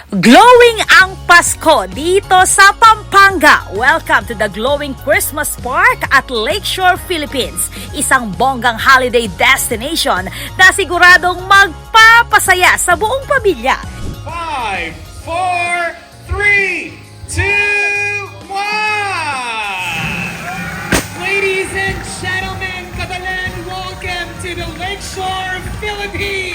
Glowing ang Pasko dito sa Pampanga. Welcome to the glowing Christmas Park at Lakeshore Philippines. Isang bonggang holiday destination na siguradong magpapasaya sa buong pamilya. 5, 4, 3, 2, 1! Ladies and gentlemen, kadalan, welcome to the Lakeshore Philippines!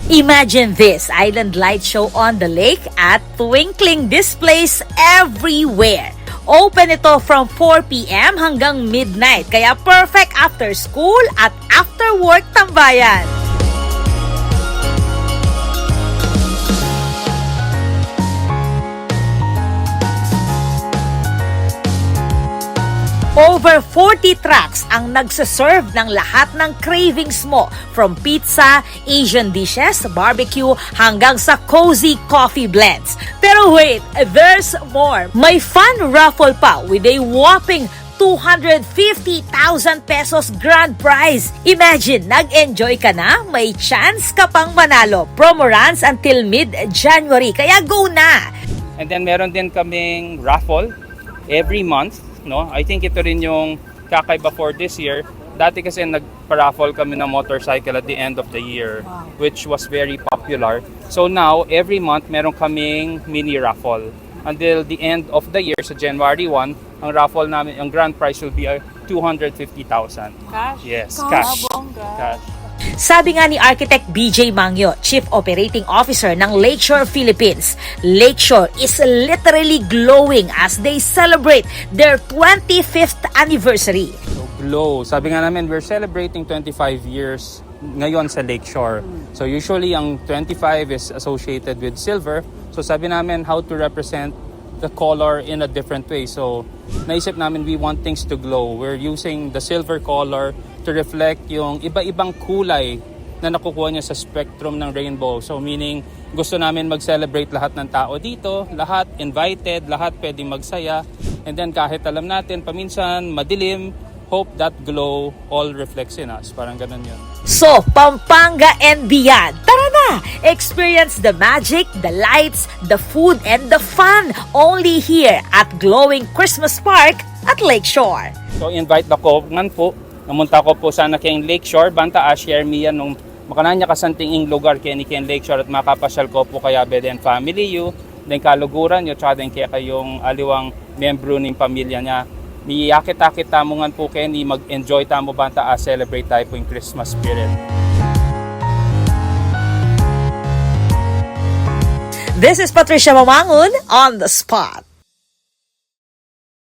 Imagine this island light show on the lake at twinkling displays everywhere. Open ito from 4 p.m. hanggang midnight, kaya perfect after school at after work tambayan. Over 40 trucks ang nagsaserve ng lahat ng cravings mo, from pizza, Asian dishes, barbecue, hanggang sa cozy coffee blends. Pero wait, there's more. May fun raffle pa with a whopping 250,000 pesos grand prize. Imagine, nag-enjoy ka na, may chance ka pang manalo. Promo runs until mid-January, kaya go na! And then meron din kaming raffle every month. No? I think ito rin yung kakaiba for this year. Dati kasi nagpa-raffle kami ng motorcycle at the end of the year, which was very popular. So now, every month, meron kaming mini raffle. Until the end of the year, so January 1, ang raffle namin, ang grand prize will be 250,000. Cash? Yes, cash. Cash. Sabi nga ni Architect BJ Mangyo, Chief Operating Officer ng Lakeshore Philippines, Lakeshore is literally glowing as they celebrate their 25th anniversary. So glow. Sabi nga namin, we're celebrating 25 years ngayon sa Lakeshore. So usually ang 25 is associated with silver. So sabi namin how to represent the color in a different way. So naisip namin we want things to glow. We're using the silver color to reflect yung iba-ibang kulay na nakukuha niya sa spectrum ng rainbow. So meaning, gusto namin mag-celebrate lahat ng tao dito, lahat invited, lahat pwedeng magsaya. And then kahit alam natin, paminsan madilim, hope that glow all reflects in us. Parang ganun yun. So, Pampanga and beyond, tara na! Experience the magic, the lights, the food, and the fun only here at Glowing Christmas Park at Lakeshore. So invite ako ngan po, namunta ko po sana kayong Lakeshore, banta share me yan nung makananya kasantinging lugar kaya ni kayong Lakeshore at makapasyal ko po kaya bed and family you, then kaluguran nyo, tsaka din kaya kayong aliwang membro ng pamilya niya. Niyakit-akit tamungan po kayo ni mag-enjoy tamo banta celebrate tayo po yung Christmas spirit. This is Patricia Mamangun on the spot.